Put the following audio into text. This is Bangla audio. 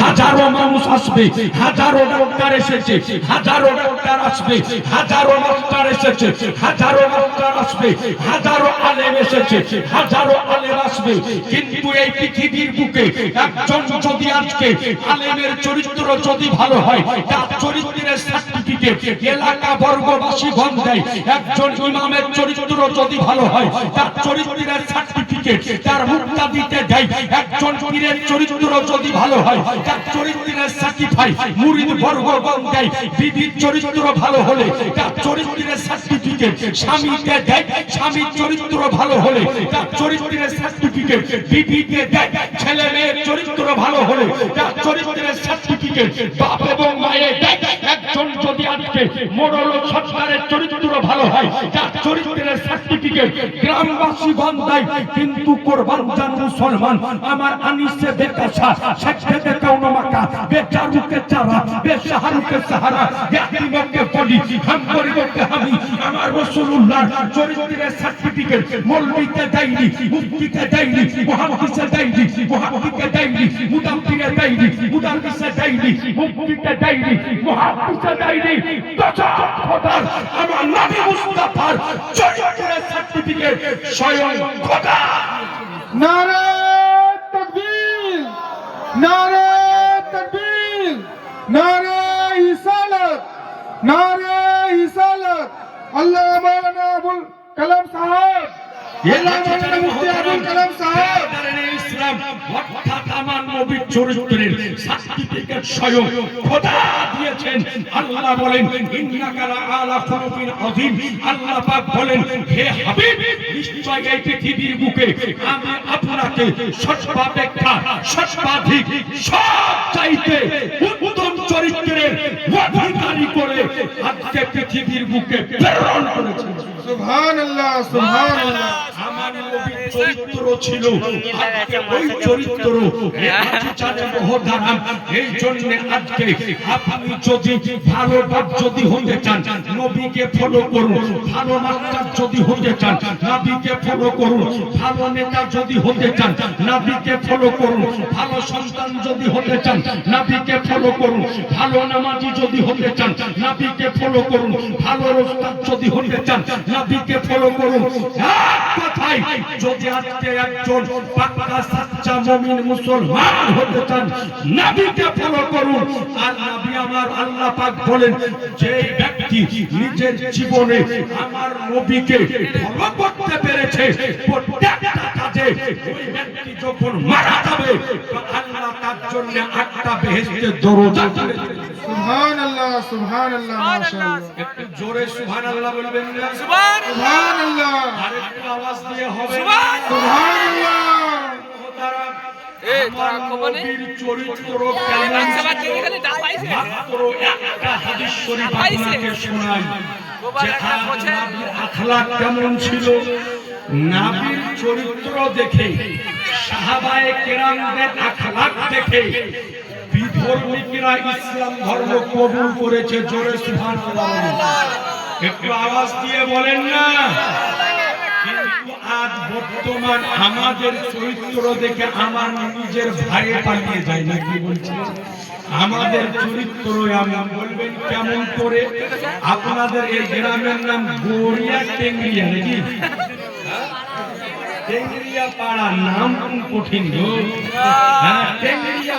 হাজারো মানুষ আসবে, হাজারো ডাক্তার এসেছে, হাজারো ডাক্তার আসবে, হাজারো মাস্টার এসেছে, হাজারো মাস্টার আসবে, হাজারো আলেম এসেছে, হাজারো আলেম আসবে, কিন্তু এই পৃথিবীর বুকে একজন যদি আজকে আলেমের চরিত্র যদি ভালো হয়, তার চরিত্রের সার্টিফিকেট এলাকা বর্গবাসী গণ দেয়। একজন ইমামের চরিত্র যদি ভালো হয়, তার চরিত্রের সার্টিফিকেট তার মুক্তাদিতে দেয়। একজন পীরের চরিত্র যদি ভালো হয়, তার চরিত্রের সার্টিফাই মুরিদ বর্গগণ দেয়। বিবির চরিত্র ভালো হলে তার চরিত্রের সার্টিফিকেট স্বামীকে দেয়। স্বামীর চরিত্র ভালো হলে তার চরিত্রের সার্টিফিকেট বিবিকে দেয়। ছেলে মেয়ের চরিত্র ভালো হলে তার চরিত্রের সার্টিফিকেট বাপ এবং মায়ের দেয়। একজন যদি আজকে মোড়ল ও সরকারের চরিত্র ভালো হয়, তার চরিত্রের সার্টিফিকেট গ্রামবাসীগণ দেয়। কিন্তু কোরবান জান মুসলমান আমার আনিসে বেকাশা শেখে কৌন মাকা বেচারুকে চারা বেশাহারুকে সাহারা ইয়াতিমকে বলি হাম গরিবকে হামি। আমার রাসূলুল্লাহ চরিত্রের সার্টিফিকেট মৌলবীকে দেয়নি, মুফতিকে দেয়নি, মুহাদ্দিসে দেয়নি, মুহাদ্দিসকে দেয়নি, মুদাব্বিরে দেয়নি, মুদাব্বিসে দেয়নি, মুফতিকে দেয়নি, মুহাদ্দিসে দেয়নি। কসম খোদার আমার নবী মুস্তাফার চরিত্রের সার্টিফিকেট স্বয়ং খোদা। নারে তাকবীর, নারে তাকবীর, নারে ইসালাত, নারে ইসালাত। আল্লাহ মাওলানা আবুল কালাম সাহেব, আল্লাহ মাওলানা মুফতি আবুল কালাম সাহেব ইসলাম অর্থাৎ আমার নবীর চরিত্রের সার্টিফিকেট স্বয়ং খোদা দিয়েছেন। আল্লাহ বলেন ইন্নাকা আলা খুলুকিন আযীম। আল্লাহ পাক বলেন হে হাবিব, নিশ্চয় এই পৃথিবীর বুকে আমি আপনাকে সর্বাপেক্ষা সর্বাধিক সব চাইতে উত্তম চরিত্রের অধিকারী করে আজকে পৃথিবীর বুকে প্রেরণ করেছেন। সুবহানাল্লাহ, সুবহানাল্লাহ। আমার নবীর চরিত্র ছিল আজকে ওই চরিত্র চালে মহদারাম। এই জন্য আজকে আপনি যদি ভালো বাপ যদি হতে চান, নবীকে ফলো করুন। ভালো মাস্টার যদি হতে চান, নবীকে ফলো করুন। ভালো নেতা যদি হতে চান, নবীকে ফলো করুন। ভালো সন্তান যদি হতে চান, নবীকে ফলো করুন। ভালো নামাজি যদি হতে চান, নবীকে ফলো করুন। ভালো ওস্তাদ যদি হতে চান, নবীকে ফলো করুন। এক কথায় যদি আজকে একজন পাক্কা সাচ্চা মুমিন মুসলমান হতে চান, নবীকে ফলো করুন। আর নবী আমার আল্লাহ পাক বলেন যে ব্যক্তি নিজের জীবনে আমার নবীকে ফলো করতে পেরেছে, প্রত্যেকটা কাজে ওই ব্যক্তি যখন মারা যাবে আল্লাহ তার জন্য একটা বেহেশতের দরজা খুলে দেবেন। সুবহানাল্লাহ, সুবহানাল্লাহ, মাশাআল্লাহ। একটু জোরে সুবহানাল্লাহ বলবেন না? সুবহানাল্লাহ, আরেকটু আওয়াজ দিয়ে হবে সুবহানাল্লাহ। এই তোরা নবীর চরিত্র কেমন মাত্র একটা হাদিস শরীফ আপনাকে শোনাই যে নবীর আখলাক কেমন ছিল। নবীর চরিত্র দেখে, সাহাবায়ে কেরামদের আখলাক দেখে বিধর্মীরা ইসলাম ধর্ম কবুল করেছে। জোরে সুবহানাল্লাহ বলেন। একটু আওয়াজ দিয়ে বলেন না? কিন্তু আজ বর্তমান আমাদের চরিত্র দেখে আমার নিজের ভাইয়ে পালিয়ে যায় না। কি বলছি? আমাদের চরিত্র এমন। বলবেন কেমন করে? আপনাদের এই গ্রামের নাম গড়িয়া টেঙ্গরিয়া নাকি? টেঙ্গরিয়া পাড়া নাম কঠিন গো। হ্যাঁ, টেঙ্গরিয়া